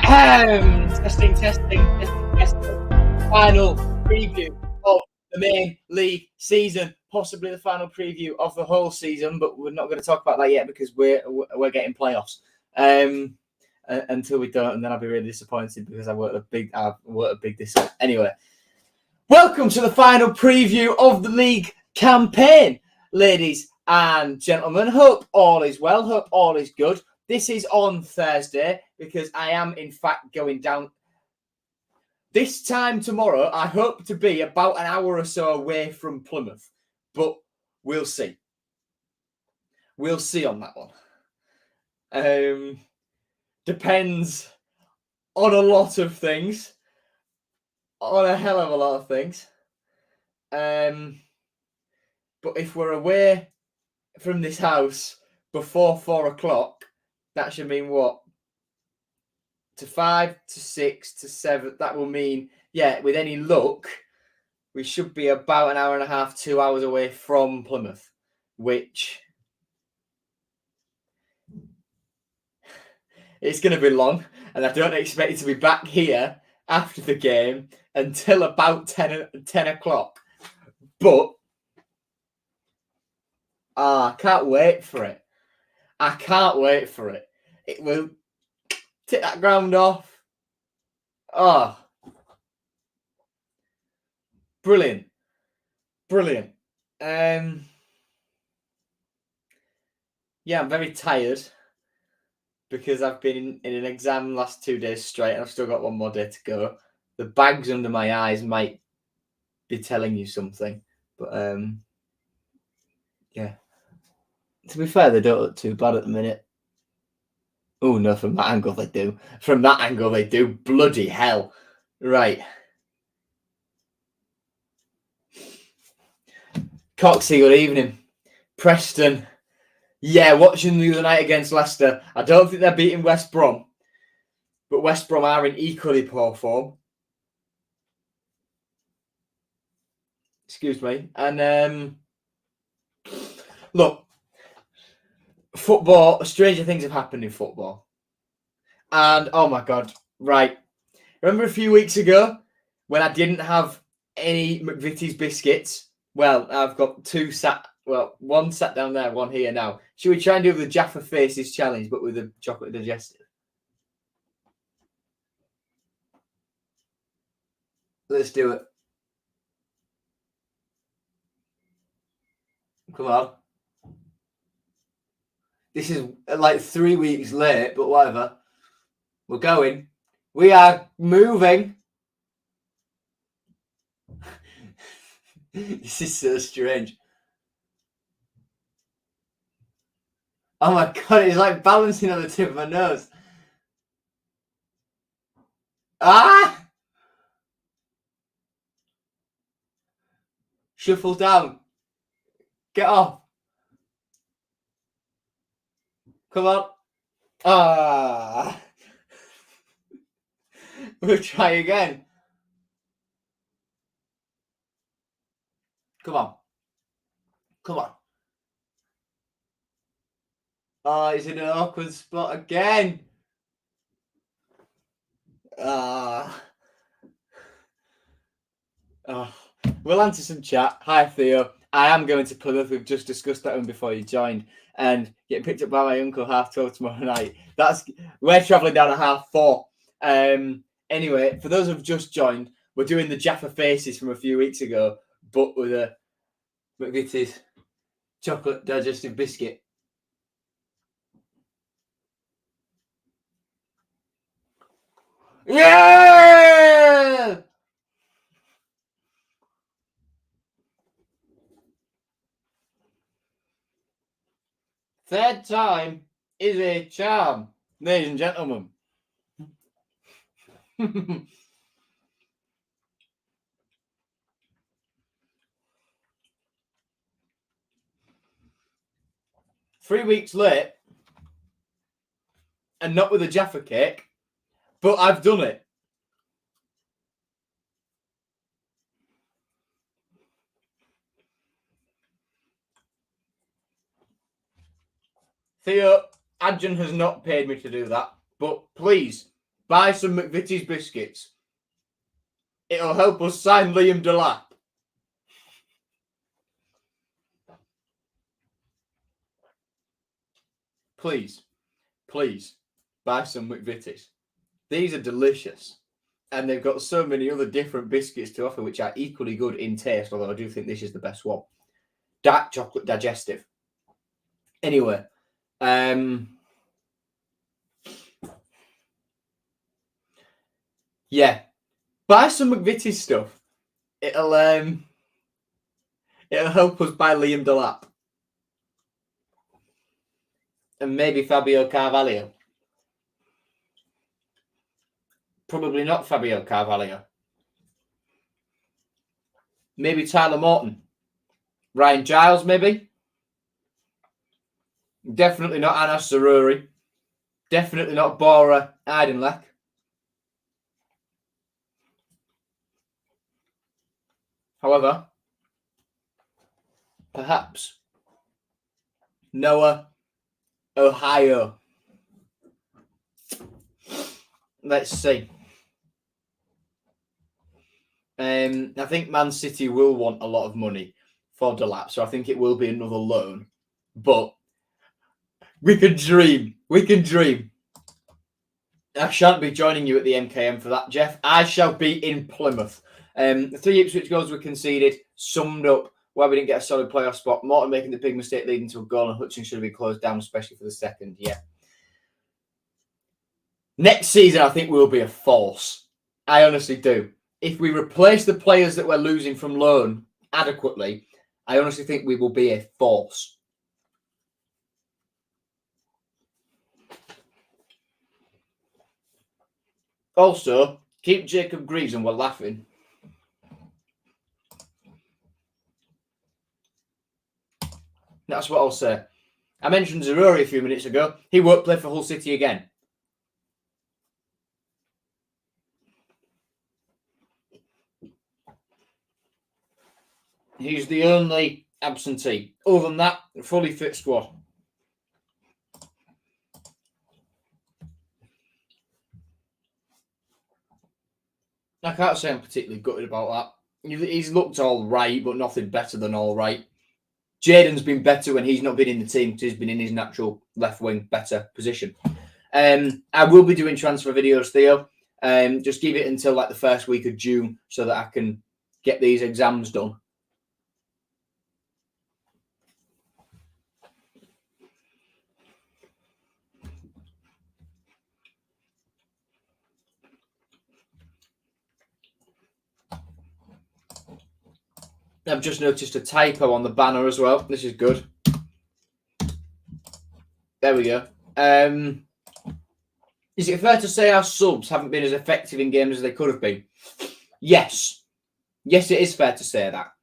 Testing. Final preview of the main league season, possibly the final preview of the whole season, but we're not going to talk about that yet because we're getting playoffs. Until we don't, and then I'll be really disappointed because I've worked a big this up. Anyway, welcome to the final preview of the league campaign, ladies and gentlemen. Hope all is well. Hope all is good. This is on Thursday because I am, in fact, going down. This time tomorrow, I hope to be about an hour or so away from Plymouth, but we'll see. We'll see on that one. Depends on a lot of things, on a hell of a lot of things. But if we're away from this house before 4 o'clock, that should mean what? To 5, to 6, to 7. That will mean, yeah, with any luck, we should be about an hour and a half, 2 hours away from Plymouth, which it's going to be long. And I don't expect to be back here after the game until about 10 o'clock. But I can't wait for it. It will take that ground off. Oh, brilliant. Yeah, I'm very tired because I've been in an exam last 2 days straight and I've still got one more day to go. The bags under my eyes might be telling you something, but yeah. To be fair, they don't look too bad at the minute. Oh, no, from that angle they do. Bloody hell. Right. Coxie, good evening. Preston. Yeah, watching the other night against Leicester. I don't think they're beating West Brom, but West Brom are in equally poor form. Excuse me. And look, football, stranger things have happened in football. And, oh my God, right. Remember a few weeks ago when I didn't have any McVitie's biscuits? Well, I've got one sat down there, one here now. Should we try and do the Jaffa Faces challenge, but with a chocolate digestive? Let's do it. Come on. This is like 3 weeks late, but whatever. We're going. We are moving. This is so strange. Oh my God, it's like balancing on the tip of my nose. Ah! Shuffle down. Get off. Come on. Ah. We'll try again. Come on. Oh, he's in an awkward spot again. Oh. We'll answer some chat. Hi, Theo. I am going to Plymouth. We've just discussed that one before you joined. And getting picked up by my uncle 12:30 tomorrow night. We're travelling down at 4:30. Anyway, for those who've just joined, we're doing the Jaffa Faces from a few weeks ago, but with a McVitie's chocolate digestive biscuit. Yeah! Third time is a charm, ladies and gentlemen. 3 weeks late, and not with a Jaffa cake, but I've done it. Theo, Adjan has not paid me to do that, but please buy some McVitie's biscuits. It'll help us sign Liam Delap. Please buy some McVitie's. These are delicious. And they've got so many other different biscuits to offer, which are equally good in taste, although I do think this is the best one. Dark chocolate digestive. Anyway, yeah, buy some McVitie's stuff. It'll help us buy Liam Delap. And maybe Fabio Carvalho. Probably not Fabio Carvalho. Maybe Tyler Morton. Ryan Giles, maybe. Definitely not Anas Zaruri. Definitely not Bora Eidenlech. However, perhaps Noah Ohio. Let's see. I think Man City will want a lot of money for Delap, so I think it will be another loan. But we can dream. We can dream. I shan't be joining you at the MKM for that, Jeff. I shall be in Plymouth. The 3 Ipswich goals were conceded, summed up why we didn't get a solid playoff spot. Morton making the big mistake leading to a goal, and Hutchins should have been closed down, especially for the second. Yeah. Next season, I think we will be a force. I honestly do. If we replace the players that we're losing from loan adequately, I honestly think we will be a force. Also, keep Jacob Greaves and we're laughing. That's what I'll say. I mentioned Zaruri a few minutes ago. He won't play for Hull City again. He's the only absentee. Other than that, fully fit squad. I can't say I'm particularly gutted about that. He's looked all right, but nothing better than all right. Jaden's been better when he's not been in the team because he's been in his natural left wing better position. I will be doing transfer videos, Theo. Just give it until like the first week of June so that I can get these exams done. I've just noticed a typo on the banner as well. This is good. There we go. Is it fair to say our subs haven't been as effective in games as they could have been? Yes. Yes, it is fair to say that.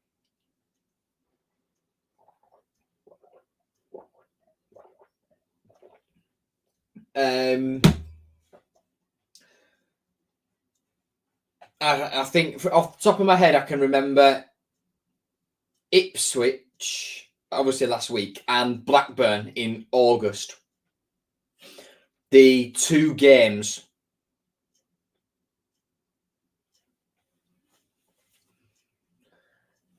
I think off the top of my head, I can remember Ipswich, obviously last week, and Blackburn in August. The two games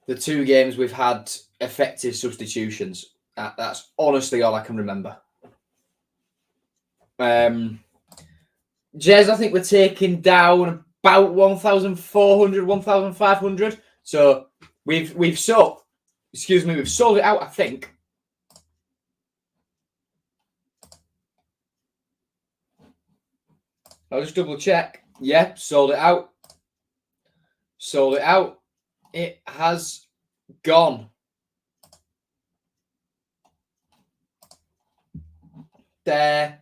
we've had effective substitutions. That's honestly all I can remember. Jez, I think we're taking down about 1,400, 1,500. So we've sold it out, I think. I'll just double check. Yeah, sold it out. Sold it out. It has gone. There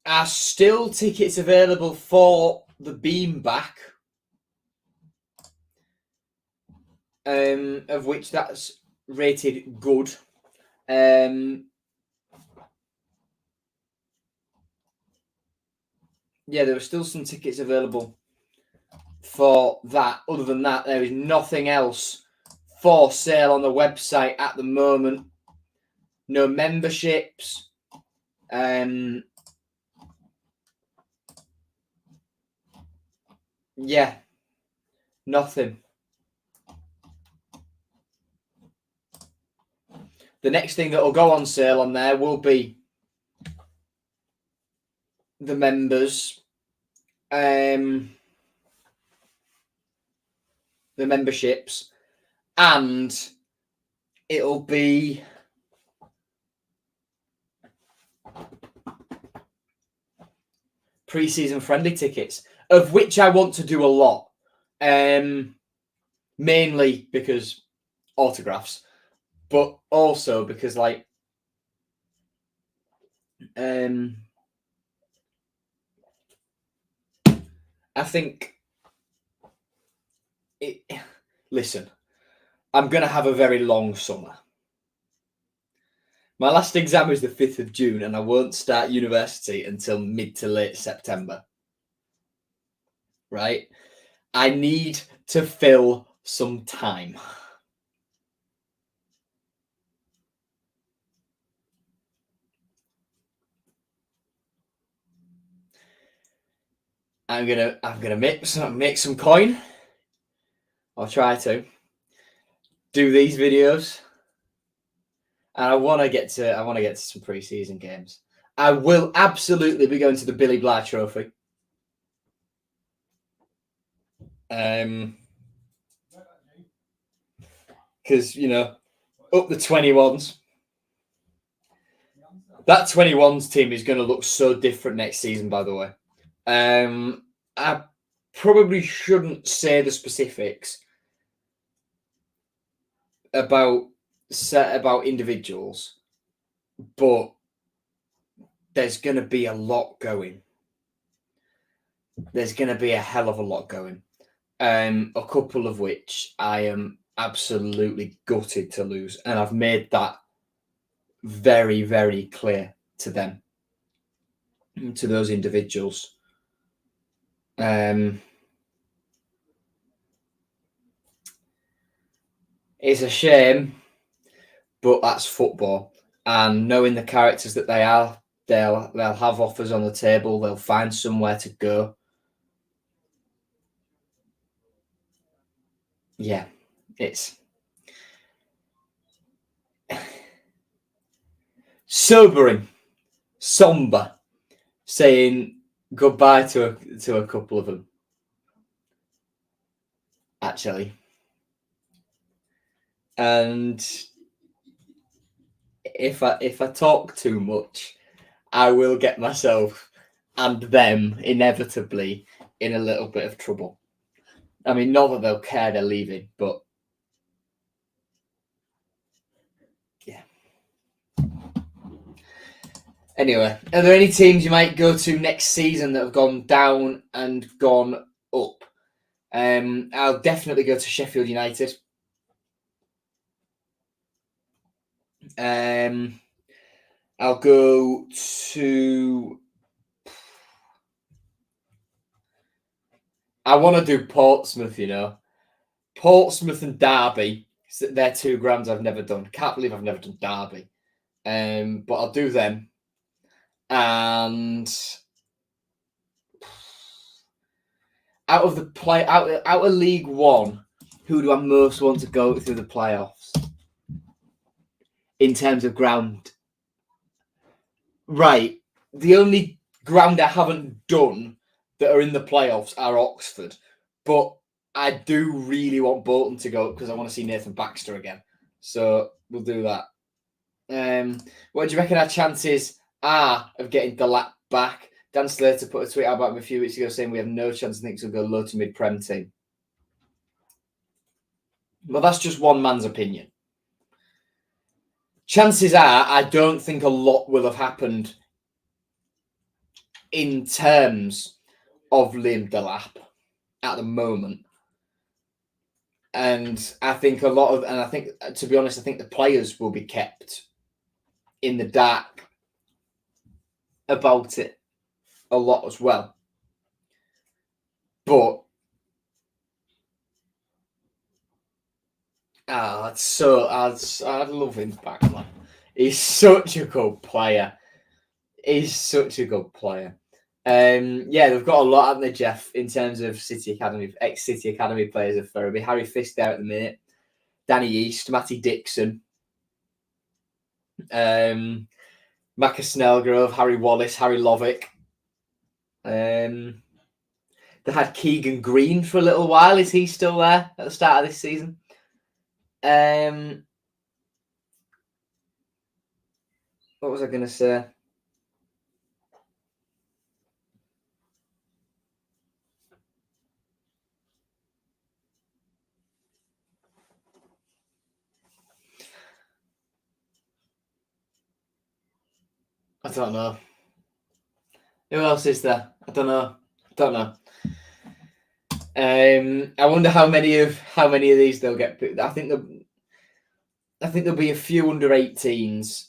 are still tickets available for the beam back, of which that's rated good. Yeah, there are still some tickets available for that. Other than that, there is nothing else for sale on the website at the moment. No memberships. Yeah, nothing. The next thing that will go on sale on there will be the members, the memberships, and it'll be pre-season friendly tickets, of which I want to do a lot, mainly because autographs, but also because like I think listen, I'm going to have a very long summer. My last exam is the 5th of June and I won't start university until mid to late September. Right? I need to fill some time. I'm gonna make some coin. I'll try to do these videos. And I want to get to some pre-season games. I will absolutely be going to the Billy Blair Trophy. Because up the 21s. That 21s team is going to look so different next season, by the way. I probably shouldn't say the specifics about individuals, but there's going to be a lot going. There's going to be a hell of a lot going. A couple of which I am absolutely gutted to lose, and I've made that very, very clear to them, to those individuals. It's a shame, but that's football. And knowing the characters that they are, they'll have offers on the table. They'll find somewhere to go. Yeah, it's sobering, somber, saying goodbye to a couple of them. Actually, and if I talk too much, I will get myself and them inevitably in a little bit of trouble. I mean, not that they'll care they're leaving, but yeah. Anyway, are there any teams you might go to next season that have gone down and gone up? I'll definitely go to Sheffield United. I'll go to... I want to do Portsmouth, Portsmouth and Derby. They're two grounds I've never done. Can't believe I've never done Derby. But I'll do them. And out of League One, who do I most want to go through the playoffs in terms of ground? Right. The only ground I haven't done that are in the playoffs are Oxford. But I do really want Bolton to go because I want to see Nathan Baxter again. So we'll do that. What do you reckon our chances are of getting Delap back? Dan Slater put a tweet out about him a few weeks ago saying we have no chance. I think he'll go low to mid Prem team. Well, that's just one man's opinion. Chances are, I don't think a lot will have happened in terms of Liam Delap at the moment. And I think to be honest, I think the players will be kept in the dark about it a lot as well. But I'd love him back, man. He's such a good player. Yeah, they've got a lot, haven't they, Jeff, in terms of ex-City Academy players of Ferriby. Harry Fisk there at the minute. Danny East, Matty Dixon. Macca Snellgrove, Harry Wallace, Harry Lovick. They had Keegan Green for a little while. Is he still there at the start of this season? What was I going to say? I don't know. Who else is there? I don't know. I wonder how many of these they'll get picked. I think there'll be a few under 18s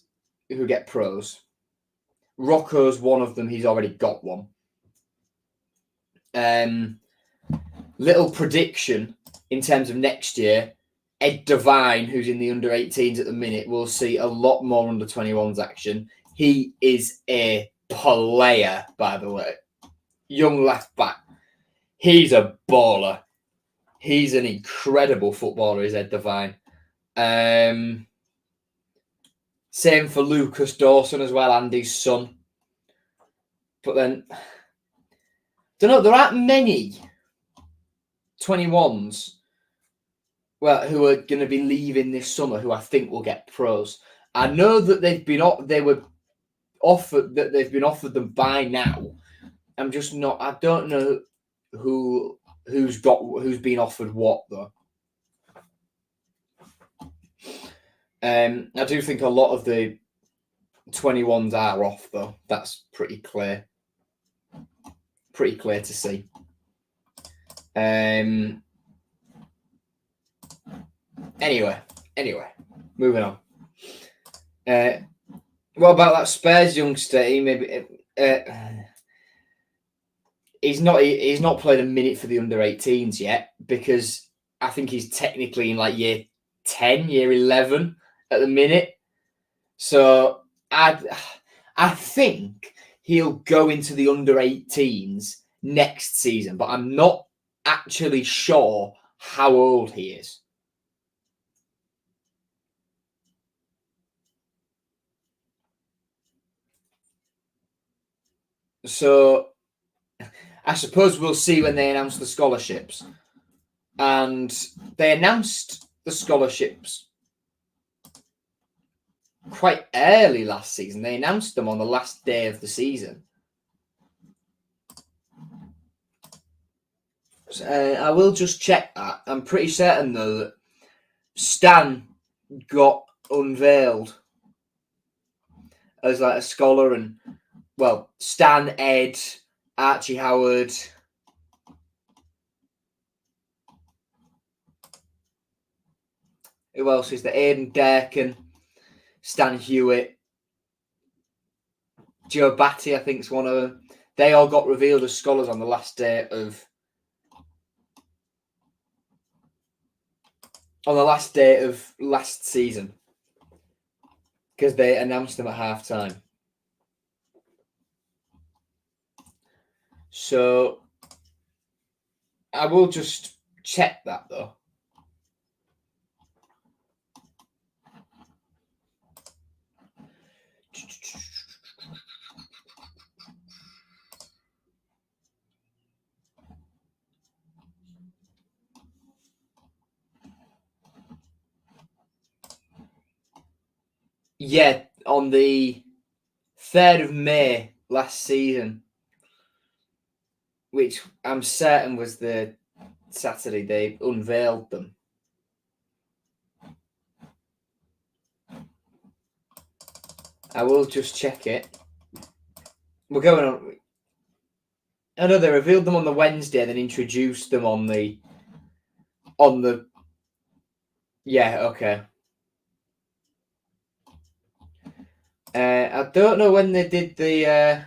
who get pros. Rocco's one of them. He's already got one. Little prediction in terms of next year. Ed Devine, who's in the under 18s at the minute, will see a lot more under 21s action. He is a player, by the way. Young left back. He's a baller. He's an incredible footballer, is Ed Devine. Same for Lucas Dawson as well, Andy's son. But then, don't know, there aren't many 21s who are going to be leaving this summer who I think will get pros. I know that they've been offered them by now. I'm just not. I don't know who's been offered what though. I do think a lot of the 21s are off though. That's pretty clear. Pretty clear to see. Anyway, moving on. What about that Spurs youngster? He's not played a minute for the under 18s yet because I think he's technically in like year 10, year 11 at the minute. So I think he'll go into the under 18s next season, but I'm not actually sure how old he is. So I suppose we'll see when they announce the scholarships. And they announced the scholarships quite early last season. They announced them on the last day of the season. So, I will just check that. I'm pretty certain, though, that Stan got unveiled as like a scholar, and well, Stan, Ed, Archie Howard. Who else is there? Aidan Durkin, Stan Hewitt, Joe Batty, I think is one of them. They all got revealed as scholars on the last day of last season because they announced them at half-time. So I will just check that though. Yeah, on the 3rd of May last season, which I'm certain was the Saturday, they unveiled them. I will just check it. We're going on. I know they revealed them on the Wednesday and then introduced them on the. Yeah, okay. I don't know when they did the.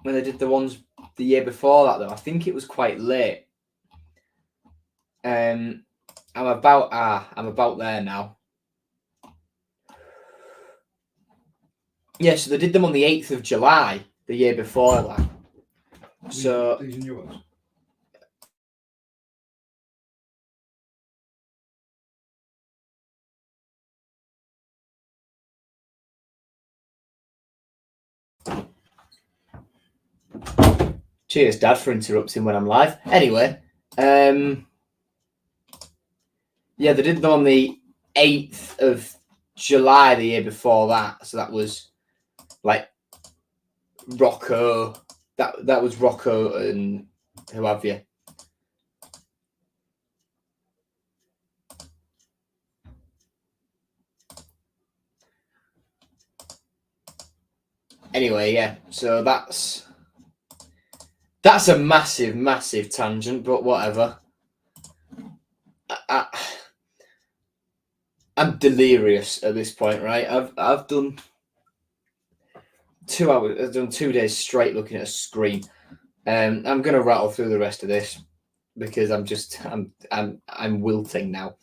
when they did the ones the year before that, though. I think it was quite late. I'm about there now. Yeah, so they did them on the 8th of July, the year before that. So these are new ones. Cheers, Dad, for interrupting when I'm live. Anyway, yeah, they did them on the 8th of July the year before that. So that was like Rocco. That was Rocco and who have you. Anyway, yeah. So that's a massive, massive tangent, but whatever. I'm delirious at this point, right? I've done 2 hours. I've done 2 days straight looking at a screen. I'm gonna rattle through the rest of this because I'm wilting now.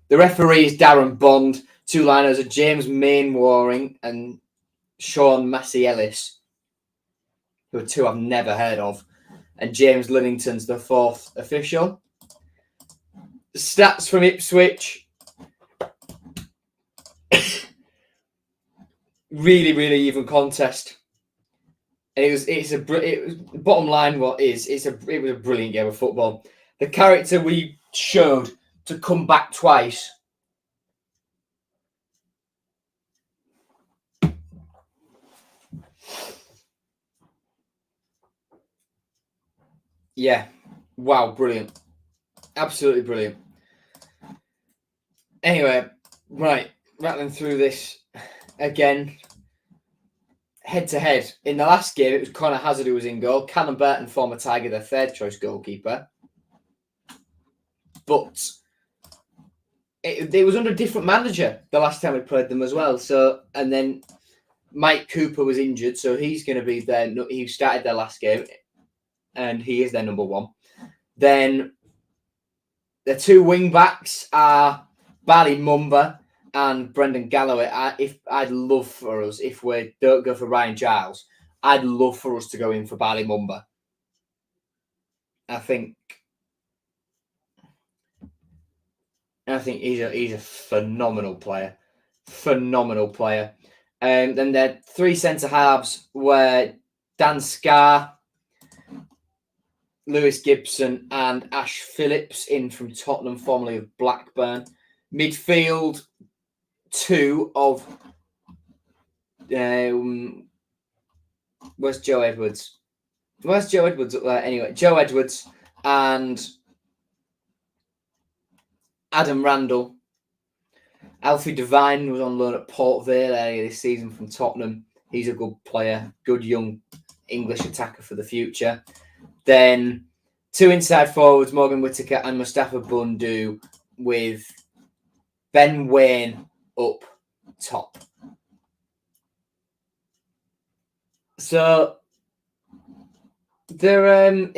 The referee is Darren Bond. 2 liners are James Mainwaring and Sean Massey Ellis, who are 2 I've never heard of, and James Linnington's the 4th official. Stats from Ipswich. Really, really even contest. And it was bottom line. It was a brilliant game of football. The character we showed to come back twice. Yeah, wow, brilliant, absolutely brilliant. Anyway, right, rattling through this again. Head to head. In the last game, it was Connor Hazard who was in goal. Callum Burton, former Tiger, their 3rd choice goalkeeper. But it was under a different manager the last time we played them as well. So, and then Mike Cooper was injured, so he's going to be there. He started their last game, and he is their number 1. Then the 2 wing backs are Bali Mumba and Brendan Galloway. I'd love for us, if we don't go for Ryan Giles, I'd love for us to go in for Bali Mumba. I think he's a phenomenal player. Phenomenal player. Then their 3 centre halves were Dan Scarr, Lewis Gibson and Ash Phillips in from Tottenham, formerly of Blackburn. Midfield, 2 of where's Joe Edwards? Where's Joe Edwards up there? Anyway, Joe Edwards and Adam Randall. Alfie Devine was on loan at Port Vale earlier this season from Tottenham. He's a good player, good young English attacker for the future. Then 2 inside forwards, Morgan Whittaker and Mustafa Bundu, with Ben Wayne up top. So they're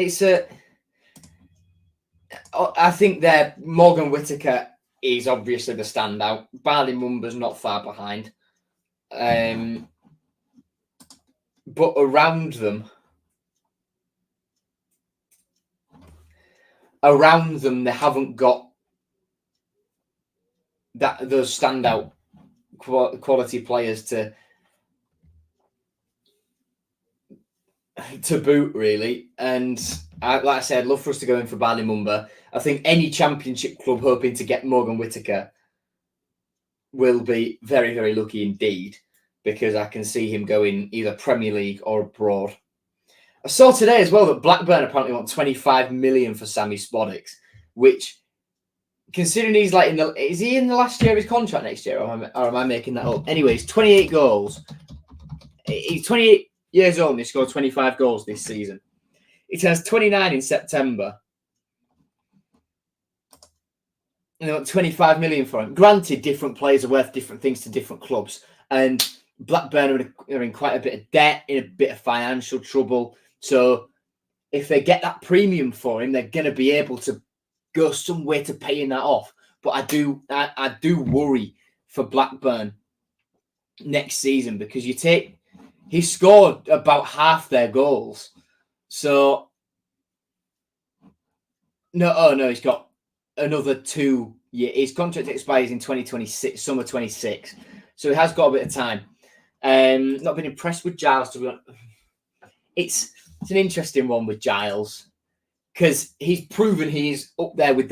I think that Morgan Whittaker is obviously the standout. Bali Mumba's not far behind. But around them, they haven't got those standout quality players to boot, really. And like I said, I'd love for us to go in for Bali Mumba. I think any Championship club hoping to get Morgan Whittaker will be very, very lucky indeed, because I can see him going either Premier League or abroad. I saw today as well that Blackburn apparently want 25 million for Sammy Spodix, which, considering he's like is he in the last year of his contract next year, or am I making that up? Anyways, 28 goals. He's 28 years old and he scored 25 goals this season. He turns 29 in September. And they want 25 million for him. Granted, different players are worth different things to different clubs. And Blackburn are in quite a bit of debt, in a bit of financial trouble. So if they get that premium for him, they're going to be able to go some way to paying that off. But I do worry for Blackburn next season, because he scored about half their goals. So no, he's got another 2 years. His contract expires in 2026, summer 26. So he has got a bit of time. Not been impressed with Giles, to be honest. It's an interesting one with Giles, because he's proven he's up there with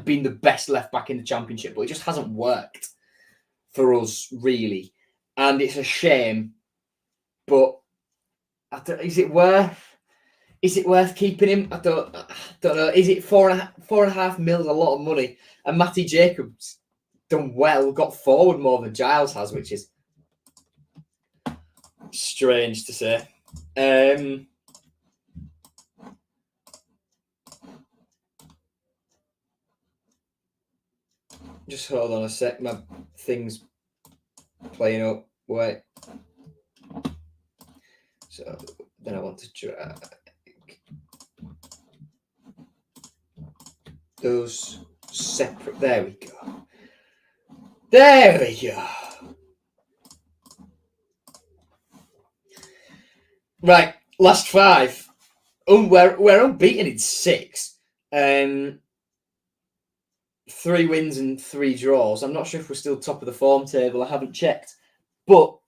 being the best left back in the Championship, but it just hasn't worked for us really, and it's a shame. But is it worth keeping him? I don't know. Is it 4.5 mil is a lot of money, and Matty Jacobs done well, got forward more than Giles has, which is strange to say. Just hold on a sec. My thing's playing up. Wait. So then I want to drag those separate. There we go. There we go. Right, last 5. We're unbeaten in 6. 3 wins and 3 draws. I'm not sure if we're still top of the form table. I haven't checked, but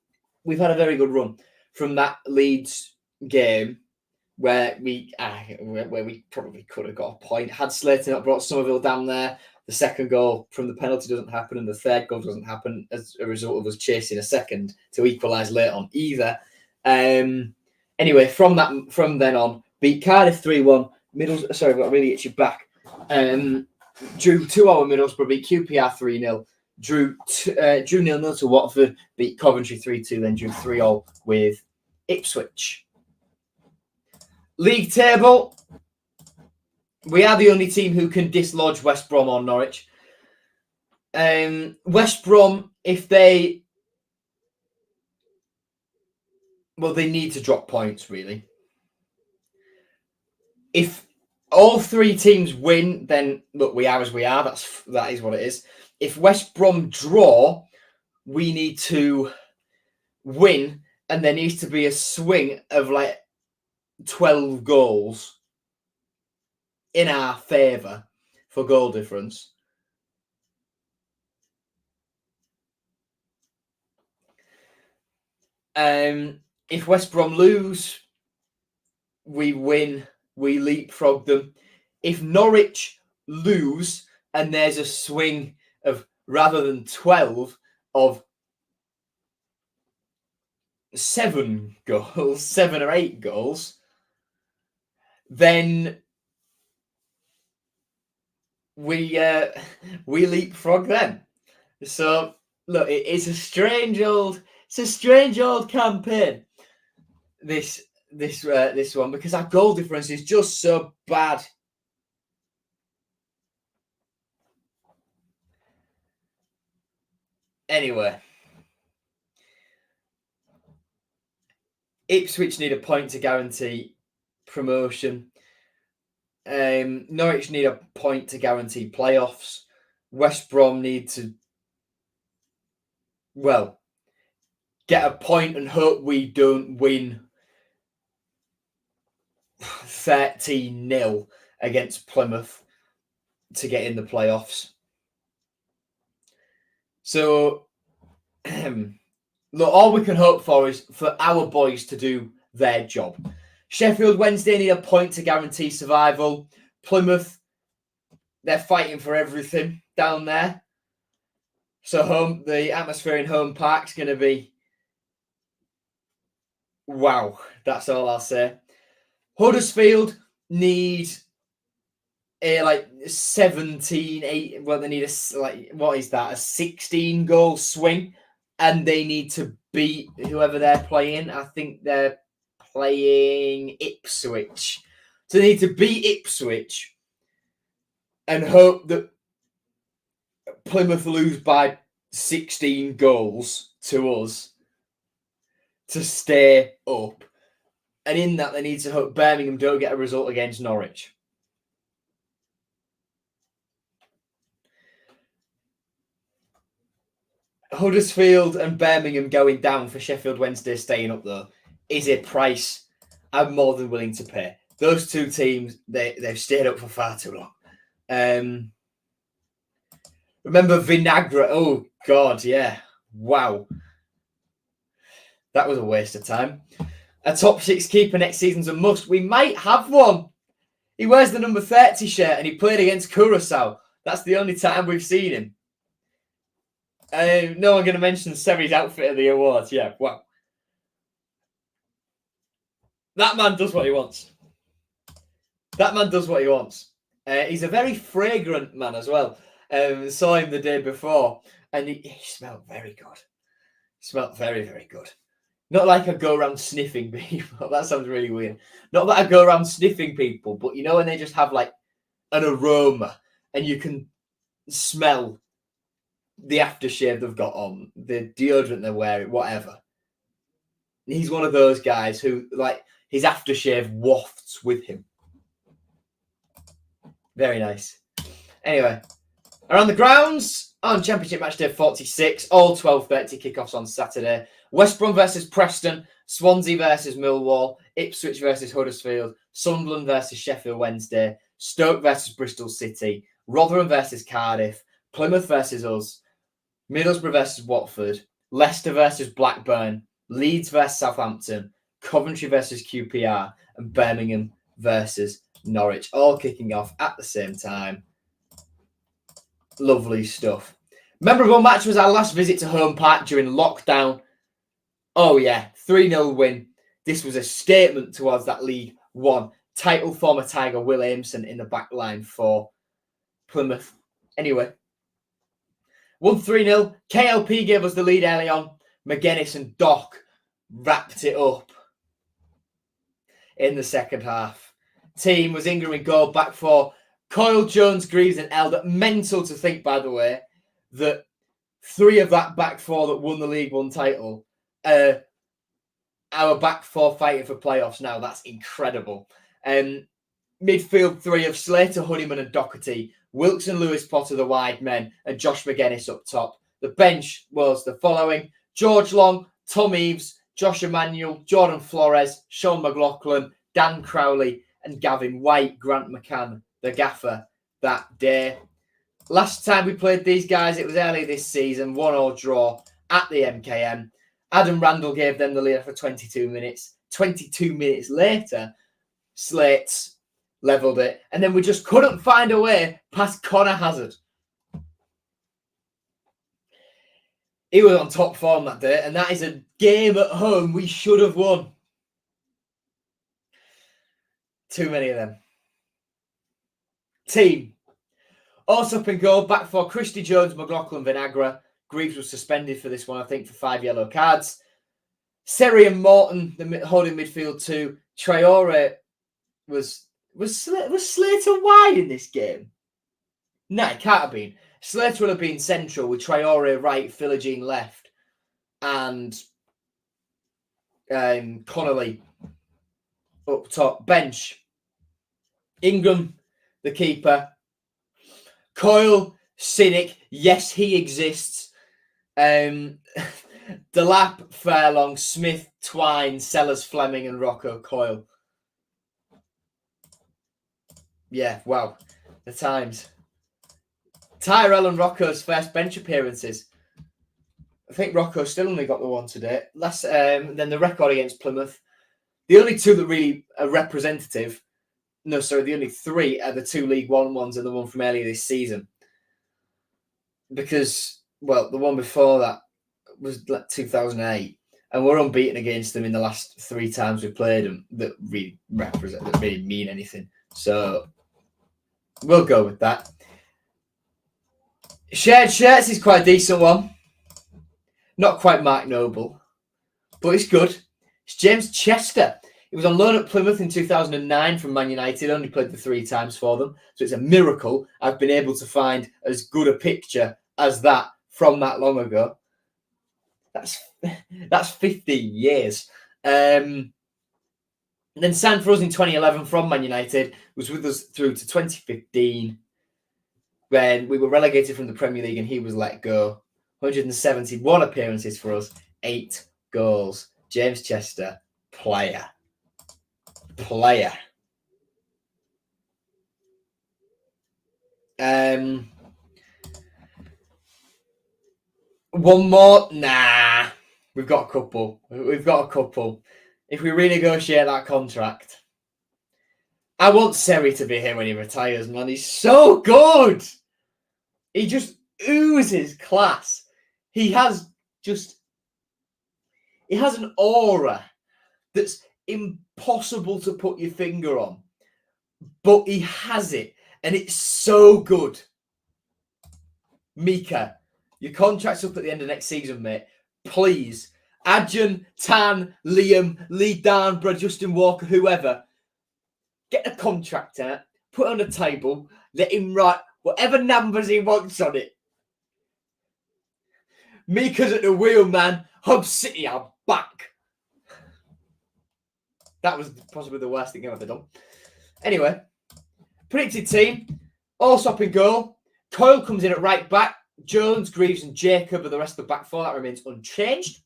we've had a very good run from that Leeds game where we probably could have got a point. Had Slater not brought Somerville down there, the second goal from the penalty doesn't happen, and the third goal doesn't happen as a result of us chasing a second to equalise late on either. Anyway, from then on, beat Cardiff 3-1. Sorry, I've got a really itchy back. Drew 2-0 Middlesbrough, beat QPR 3-0. Drew 0-0 to Watford, beat Coventry 3-2, then drew 3-0 with Ipswich. League table, we are the only team who can dislodge West Brom or Norwich. West Brom, they need to drop points, really. If all 3 teams win, then look, we are as we are. That is what it is. If West Brom draw, we need to win, and there needs to be a swing of 12 goals in our favour for goal difference. If West Brom lose, we win, we leapfrog them. If Norwich lose and there's a swing of, rather than 12, of 7 goals, 7 or 8 goals, then we leapfrog them. So look, it's a strange old campaign, this one, because our goal difference is just so bad. Anyway, Ipswich need a point to guarantee promotion. Norwich need a point to guarantee playoffs. West Brom need to, get a point and hope we don't win 13-0 against Plymouth to get in the playoffs. So, look, all we can hope for is for our boys to do their job. Sheffield Wednesday need a point to guarantee survival. Plymouth, they're fighting for everything down there. So the atmosphere in Home Park's going to be wow. That's all I'll say. Huddersfield need a 17, 8. Well, they need what is that? A 16 goal swing, and they need to beat whoever they're playing. I think they're playing Ipswich. So they need to beat Ipswich and hope that Plymouth lose by 16 goals to us to stay up. And in that, they need to hope Birmingham don't get a result against Norwich. Huddersfield and Birmingham going down for Sheffield Wednesday staying up, though, is a price I'm more than willing to pay. Those two teams, they've stayed up for far too long. Remember Vinagre? Oh, God, yeah. Wow. That was a waste of time. A top 6 keeper next season's a must. We might have one. He wears the number 30 shirt and he played against Curaçao. That's the only time we've seen him. No one going to mention Seri's outfit at the awards. Yeah, wow. That man does what he wants. That man does what he wants. He's a very fragrant man as well. Saw him the day before and he smelled very good. Smelled very, very good. Not like I go around sniffing people. That sounds really weird. Not that I go around sniffing people, but you know when they just have like an aroma and you can smell the aftershave they've got on, the deodorant they're wearing, whatever. He's one of those guys who, like, his aftershave wafts with him. Very nice. Anyway, around the grounds on Championship Matchday 46, all 12:30 kickoffs on Saturday. West Brom versus Preston, Swansea versus Millwall, Ipswich versus Huddersfield, Sunderland versus Sheffield Wednesday, Stoke versus Bristol City, Rotherham versus Cardiff, Plymouth versus us, Middlesbrough versus Watford, Leicester versus Blackburn, Leeds versus Southampton, Coventry versus QPR, and Birmingham versus Norwich, all kicking off at the same time. Lovely stuff. Memorable match was our last visit to Home Park during lockdown. Oh yeah, 3-0 win. This was a statement towards that League One title. Former Tiger Will Aimson in the back line for Plymouth. Anyway, won 3-0. KLP gave us the lead early on. McGuinness and Doc wrapped it up in the second half. Team was Ingram in goal, back four. Coyle, Jones, Greaves and Elder. Mental to think, by the way, that 3 of that back four that won the League One title our back four fighting for playoffs now. That's incredible. Midfield 3 of Slater, Honeyman and Doherty. Wilkes and Lewis Potter, the wide men, and Josh McGuinness up top. The bench was the following: George Long, Tom Eaves, Josh Emanuel, Jordan Flores, Sean McLaughlin, Dan Crowley, and Gavin White. Grant McCann, the gaffer, that day. Last time we played these guys, it was early this season, 1-1 draw at the MKM. Adam Randall gave them the lead for 22 minutes. 22 minutes later, Slates levelled it. And then we just couldn't find a way past Connor Hazard. He was on top form that day, and that is a game at home we should have won. Too many of them. Team. Also up in goal, back for Christy Jones, McLaughlin, Vinagre. Greaves was suspended for this one, I think, for 5 yellow cards. Seri and Morton, the holding midfield 2. Traore was Slater wide in this game? No, it can't have been. Slater would have been central with Traore right, Philogene left, and Connolly up top. Bench. Ingram, the keeper. Coyle, Cynic, yes, he exists. Delap, Fairlong, Smith, Twine, Sellers, Fleming, and Rocco Coyle. Yeah, wow. The times. Tyrell and Rocco's first bench appearances. I think Rocco still only got the one today. Then the record against Plymouth. The only 2 that really are representative. No, sorry, the only 3 are the 2 League One ones and the one from earlier this season. Because, well, the one before that was like 2008, and we're unbeaten against them in the last 3 times we played them that really mean anything. So we'll go with that. Shared shirts is quite a decent one. Not quite Mark Noble, but it's good. It's James Chester. He was on loan at Plymouth in 2009 from Man United, only played the 3 times for them. So it's a miracle I've been able to find as good a picture as that from that long ago. That's 15 years. And then signed for us in 2011 from Man United, was with us through to 2015 when we were relegated from the Premier League and he was let go. 171 appearances for us, 8 goals. James Chester, player. One more? Nah. We've got a couple. If we renegotiate that contract, I want Seri to be here when he retires, man. He's so good. He just oozes class. He has an aura that's impossible to put your finger on, but he has it, and it's so good. Mika, your contract's up at the end of next season, mate. Please, Adjan, Tan, Liam, Lee Darnborough, Justin Walker, whoever, get a contract out, put it on the table, let him write whatever numbers he wants on it. Mika's at the wheel, man. Hub City are back. That was possibly the worst thing I've ever done. Anyway, predicted team, Allsop in goal. Coyle comes in at right back. Jones, Greaves and Jacob are the rest of the back four. That remains unchanged.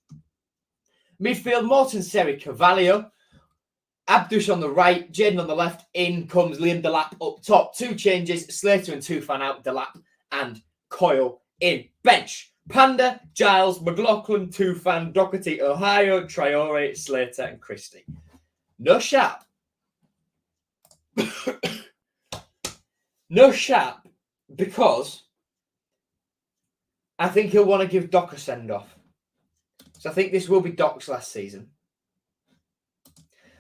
Midfield, Morton, Seri, Carvalho. Abdush on the right, Jaden on the left. In comes Liam Delap up top. 2 changes, Slater and Tufan out. Delap and Coyle in. Bench, Panda, Giles, McLaughlin, Tufan, Doherty, Ohio, Traore, Slater and Christie. No Sharp. No Sharp because I think he'll want to give Doc a send-off. So I think this will be Doc's last season.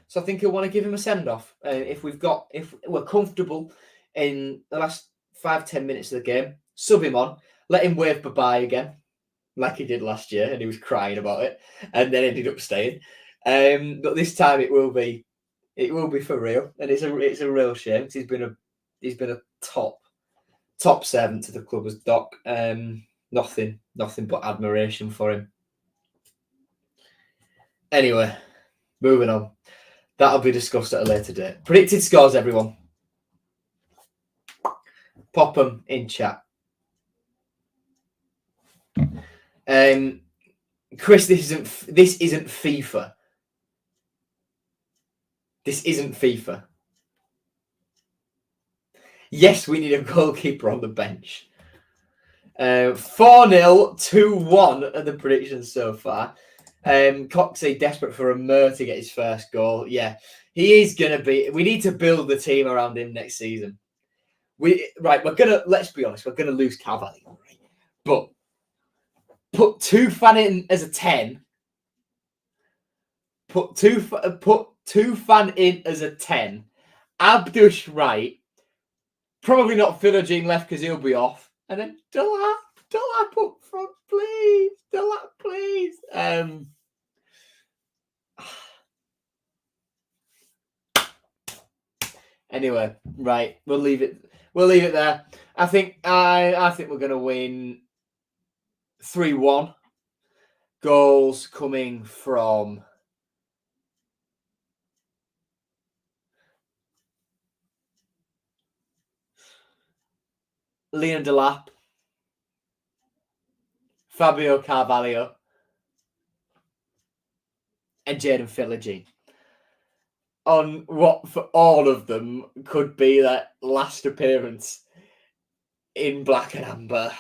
So I think he'll want to give him a send-off. If we're comfortable in the last 5-10 minutes of the game, sub him on, let him wave bye-bye again, like he did last year, and he was crying about it, and then ended up staying. But this time it will be for real, and it's a real shame because he's been a top servant to the club as Doc. Nothing but admiration for him. Anyway, moving on. That'll be discussed at a later date. Predicted scores, everyone. Pop them in chat. Chris, this isn't FIFA. This isn't FIFA. Yes, we need a goalkeeper on the bench. 4-0, 2-1 are the predictions so far. Coxey desperate for a Mur to get his first goal. Yeah, he is going to be. We need to build the team around him next season. Let's be honest, we're going to lose Carvalho, right? But put Tufan in as a 10. Put Tufan in as a 10. Abdush right. Probably not Philogene left because he'll be off. And then Delap up front, please. Delap, please. Anyway, right. We'll leave it there. I think we're gonna win 3-1. Goals coming from Liam Delap, Fabio Carvalho, and Jaden Philogene. On what for all of them could be their last appearance in black and amber.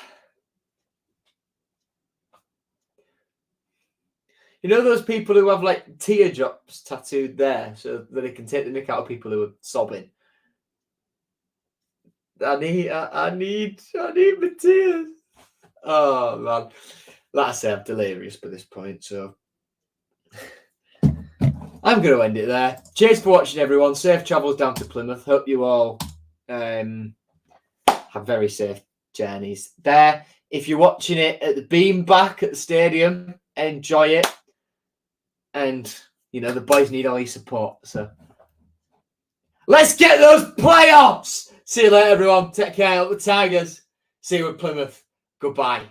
You know those people who have like teardrops tattooed there so that they can take the mick out of people who are sobbing? I need my tears. Oh man. Like I say, I'm delirious by this point, so I'm going to end it there. Cheers for watching, everyone. Safe travels down to Plymouth. Hope you all have very safe journeys there. If you're watching it at the beam back at the stadium, enjoy it. And, you know, the boys need all your support. So let's get those playoffs. See you later, everyone. Take care. Up the Tigers. See you at Plymouth. Goodbye.